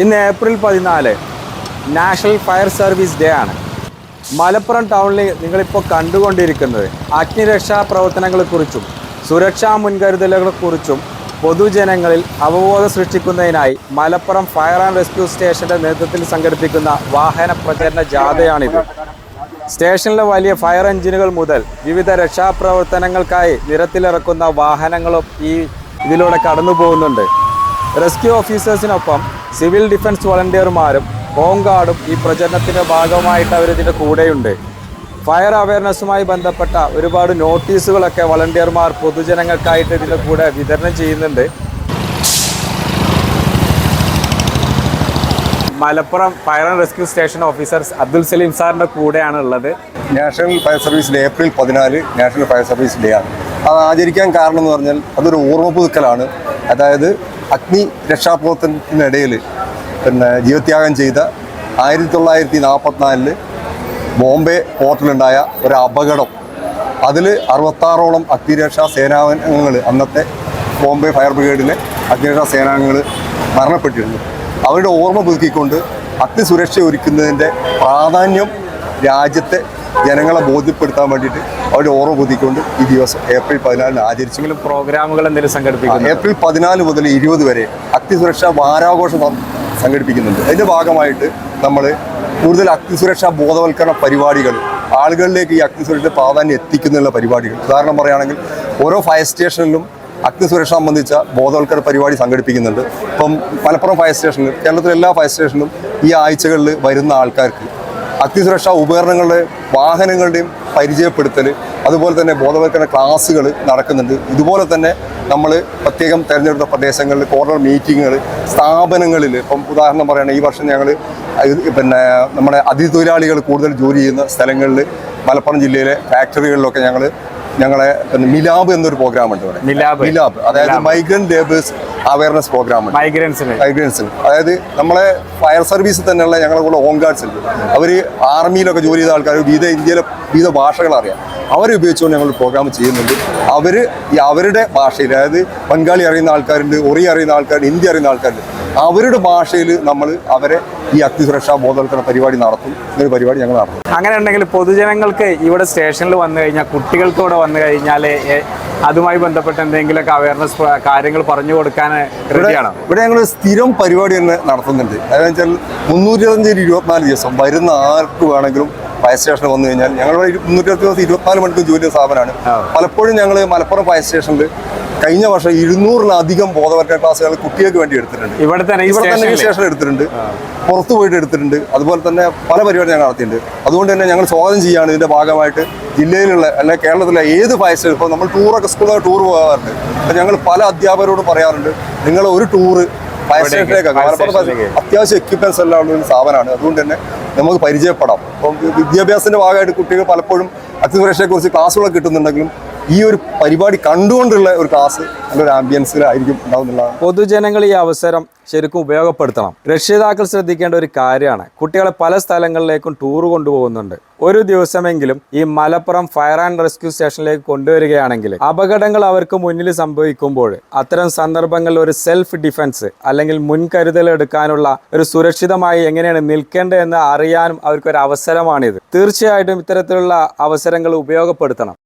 ഇന്ന് April 14 national fire service day ആണ്. മലപ്പുറം ടൗണിൽ നിങ്ങളിപ്പോൾ കണ്ടുകൊണ്ടിരിക്കുന്നത് അഗ്നിരക്ഷാ പ്രവർത്തനങ്ങളെക്കുറിച്ചും സുരക്ഷാ മുൻകരുതലുകളെക്കുറിച്ചും പൊതുജനങ്ങളിൽ അവബോധം സൃഷ്ടിക്കുന്നതിനായി മലപ്പുറം ഫയർ ആൻഡ് റെസ്ക്യൂ സ്റ്റേഷൻ്റെ നേതൃത്വത്തിൽ സംഘടിപ്പിക്കുന്ന വാഹന പ്രചരണ ജാഥയാണിത്. സ്റ്റേഷനിലെ വലിയ ഫയർ എഞ്ചിനുകൾ മുതൽ വിവിധ രക്ഷാപ്രവർത്തനങ്ങൾക്കായി നിരത്തിലിറക്കുന്ന വാഹനങ്ങളും ഇതിലൂടെ കടന്നു പോകുന്നുണ്ട്. റെസ്ക്യൂ ഓഫീസേഴ്സിനൊപ്പം സിവിൽ ഡിഫൻസ് വോളണ്ടിയർമാരും ഹോം ഗാർഡും ഈ പ്രചരണത്തിൻ്റെ ഭാഗമായിട്ട് അവരിതിൻ്റെ കൂടെയുണ്ട്. ഫയർ അവയർനെസ്സുമായി ബന്ധപ്പെട്ട ഒരുപാട് നോട്ടീസുകളൊക്കെ വോളണ്ടിയർമാർ പൊതുജനങ്ങൾക്കായിട്ട് ഇതിൻ്റെ കൂടെ വിതരണം ചെയ്യുന്നുണ്ട്. Malappuram fire and rescue station officer Abdul Saleem സാറിൻ്റെ കൂടെയാണ് ഉള്ളത്. National fire service day April 14 national fire service day ആണ്. അത് ആചരിക്കാൻ കാരണം എന്ന് പറഞ്ഞാൽ അതൊരു ഓർമ്മ പുതുക്കലാണ്. അതായത് അഗ്നി രക്ഷാപ്രവർത്തനത്തിനിടയിൽ ജീവത്യാഗം ചെയ്ത 1944 ബോംബെ പോർട്ടിലുണ്ടായ ഒരു അപകടം, അതിൽ 66ഓളം അഗ്നിരക്ഷാ സേനാംഗങ്ങൾ, അന്നത്തെ ബോംബെ ഫയർ ബ്രിഗേഡിലെ അഗ്നിരക്ഷാ സേനാംഗങ്ങൾ മരണപ്പെട്ടിരുന്നു. അവരുടെ ഓർമ്മ പുതുക്കിക്കൊണ്ട് അഗ്നിസുരക്ഷ ഒരുക്കുന്നതിൻ്റെ പ്രാധാന്യം രാജ്യത്തെ ജനങ്ങളെ ബോധ്യപ്പെടുത്താൻ വേണ്ടിയിട്ട് അവരുടെ ഓർമ്മ പുതുക്കിക്കൊണ്ട് ഈ ദിവസം ഏപ്രിൽ 14 ആചരിച്ചെങ്കിലും പ്രോഗ്രാമുകൾ എന്തെങ്കിലും സംഘടിപ്പിക്കും. ഏപ്രിൽ 14 മുതൽ 20 വരെ അഗ്നിസുരക്ഷാ വാരാഘോഷം സംഘടിപ്പിക്കുന്നുണ്ട്. അതിൻ്റെ ഭാഗമായിട്ട് നമ്മൾ കൂടുതൽ അഗ്നിസുരക്ഷാ ബോധവൽക്കരണ പരിപാടികൾ, ആളുകളിലേക്ക് ഈ അഗ്നിസുരക്ഷ പ്രാധാന്യം എത്തിക്കുന്നതിനുള്ള പരിപാടികൾ. ഉദാഹരണം പറയുകയാണെങ്കിൽ ഓരോ ഫയർ സ്റ്റേഷനിലും അഗ്നിസുരക്ഷ സംബന്ധിച്ച ബോധവൽക്കരണ പരിപാടി സംഘടിപ്പിക്കുന്നുണ്ട്. ഇപ്പം മലപ്പുറം ഫയർ സ്റ്റേഷനിൽ, കേരളത്തിലെ എല്ലാ ഫയർ സ്റ്റേഷനിലും ഈ ആഴ്ചകളിൽ വരുന്ന ആൾക്കാർക്ക് അഗ്നിസുരക്ഷാ ഉപകരണങ്ങളുടെ വാഹനങ്ങളുടെയും പരിചയപ്പെടുത്തൽ, അതുപോലെ തന്നെ ബോധവൽക്കരണ ക്ലാസ്സുകൾ നടക്കുന്നുണ്ട്. ഇതുപോലെ തന്നെ നമ്മൾ പ്രത്യേകം തിരഞ്ഞെടുത്ത പ്രദേശങ്ങളിൽ കോർണർ മീറ്റിങ്ങുകൾ, സ്ഥാപനങ്ങളിൽ, ഇപ്പം ഉദാഹരണം പറയുകയാണെങ്കിൽ ഈ വർഷം ഞങ്ങൾ നമ്മുടെ അതിഥി തൊഴിലാളികൾ കൂടുതൽ ജോലി ചെയ്യുന്ന സ്ഥലങ്ങളിൽ മലപ്പുറം ജില്ലയിലെ ഫാക്ടറികളിലൊക്കെ ഞങ്ങളെ മിലാബ് എന്നൊരു പ്രോഗ്രാം ഉണ്ട് ഇവിടെ. മിലാബ് അതായത് മൈഗ്രന്റ് ലേബേഴ്സ് അവയർനെസ് പ്രോഗ്രാം ഉണ്ട്. മൈഗ്രൻസിന് അതായത് നമ്മളെ ഫയർ സർവീസിൽ തന്നെയുള്ള ഞങ്ങളുടെ കൂടെ ഹോം ഗാർഡ്സ് ഉണ്ട്. അവർ ആർമിയിലൊക്കെ ജോലി ചെയ്ത ആൾക്കാർ, ഇന്ത്യയിലെ വിവിധ ഭാഷകൾ അറിയാം, അവരെ ഉപയോഗിച്ചുകൊണ്ട് ഞങ്ങൾ പ്രോഗ്രാം ചെയ്യുന്നുണ്ട്. അവരുടെ ഭാഷയിൽ, അതായത് ബംഗാളി അറിയുന്ന ആൾക്കാരുണ്ട്, ഒറിയ അറിയുന്ന ആൾക്കാരുണ്ട്, ഹിന്ദി അറിയുന്ന ആൾക്കാരുണ്ട്, അവരുടെ ഭാഷയിൽ നമ്മൾ അവരെ ഈ അഗ്നിസുരക്ഷാ ബോധവൽക്കരണ പരിപാടി നടത്തും. ഇങ്ങനൊരു പരിപാടി ഞങ്ങൾ നടത്തും. അങ്ങനെ ഉണ്ടെങ്കിൽ പൊതുജനങ്ങൾക്ക് ഇവിടെ സ്റ്റേഷനിൽ വന്നു കഴിഞ്ഞാൽ, കുട്ടികൾക്ക് ഇവിടെ വന്നു കഴിഞ്ഞാൽ അതുമായി ബന്ധപ്പെട്ട് എന്തെങ്കിലുമൊക്കെ അവയർനെസ് കാര്യങ്ങൾ പറഞ്ഞു കൊടുക്കാൻ റെഡിയാണോ? ഇവിടെ ഞങ്ങൾ സ്ഥിരം പരിപാടി തന്നെ നടത്തുന്നുണ്ട്. അതെന്ന് വെച്ചാൽ 324 ദിവസം വരുന്ന ആർക്ക് വേണമെങ്കിലും ഫയർ സ്റ്റേഷനിൽ വന്നു കഴിഞ്ഞാൽ, ഞങ്ങളുടെ 324 മണിക്കൂർ ജോലി സ്ഥാപനമാണ്. പലപ്പോഴും ഞങ്ങൾ മലപ്പുറം ഫയർ സ്റ്റേഷനിൽ കഴിഞ്ഞ വർഷം 200-ലധികം ബോധവൽക്കരണ ക്ലാസ്സുകൾ കുട്ടികൾക്ക് വേണ്ടി എടുത്തിട്ടുണ്ട്. ഇവിടെ തന്നെ ഈ സ്റ്റേഷനിൽ എടുത്തിട്ടുണ്ട്, പുറത്തു പോയിട്ട് എടുത്തിട്ടുണ്ട്. അതുപോലെ തന്നെ പല പരിപാടി ഞങ്ങൾ നടത്തിയിട്ടുണ്ട്. അതുകൊണ്ട് തന്നെ ഞങ്ങൾ സ്വാഗതം ചെയ്യുകയാണ് ഇതിൻ്റെ ഭാഗമായിട്ട് ജില്ലയിലുള്ള അല്ലെങ്കിൽ കേരളത്തിലെ ഏത് ഫയർ സ്റ്റേഷൻ. ഇപ്പോൾ നമ്മൾ ടൂറൊക്കെ സ്കൂളിൽ ടൂർ പോകാറുണ്ട്. അപ്പോൾ ഞങ്ങൾ പല അധ്യാപകരോട് പറയാറുണ്ട്, നിങ്ങൾ ഒരു ടൂറ് ഫയർ സ്റ്റേഷനിലേക്കൊക്കെ, മലപ്പുറം അത്യാവശ്യം എക്യുപ്മെൻറ്റ്സ് എല്ലാം ഉള്ള ഒരു സ്ഥാപനമാണ്. അതുകൊണ്ട് തന്നെ നമുക്ക് പരിചയപ്പെടാം. അപ്പം വിദ്യാഭ്യാസത്തിൻ്റെ ഭാഗമായിട്ട് കുട്ടികൾ പലപ്പോഴും അഗ്നിസുരക്ഷയെക്കുറിച്ച് ക്ലാസ്സുകളൊക്കെ കിട്ടുന്നുണ്ടെങ്കിലും ഈ ഒരു പരിപാടി കണ്ടുകൊണ്ടുള്ള ഒരു ക്ലാസ് നല്ലൊരു ആംബിയൻസിലായിരിക്കും ഉണ്ടാവുന്നുള്ളതാണ്. പൊതുജനങ്ങൾ ഈ അവസരം ശരിക്കും ഉപയോഗപ്പെടുത്തണം. രക്ഷിതാക്കൾ ശ്രദ്ധിക്കേണ്ട ഒരു കാര്യമാണ്, കുട്ടികളെ പല സ്ഥലങ്ങളിലേക്കും ടൂർ കൊണ്ടുപോകുന്നുണ്ട്. ഒരു ദിവസമെങ്കിലും ഈ മലപ്പുറം ഫയർ ആൻഡ് റെസ്ക്യൂ സ്റ്റേഷനിലേക്ക് കൊണ്ടുവരികയാണെങ്കിൽ അപകടങ്ങൾ അവർക്ക് മുന്നിൽ സംഭവിക്കുമ്പോൾ അത്തരം സന്ദർഭങ്ങളിൽ ഒരു സെൽഫ് ഡിഫൻസ് അല്ലെങ്കിൽ മുൻകരുതൽ എടുക്കാനുള്ള ഒരു സുരക്ഷിതമായി എങ്ങനെയാണ് നിൽക്കേണ്ടത് എന്ന് അറിയാനും അവർക്കൊരു അവസരമാണിത്. തീർച്ചയായിട്ടും ഇത്തരത്തിലുള്ള അവസരങ്ങൾ ഉപയോഗപ്പെടുത്തണം.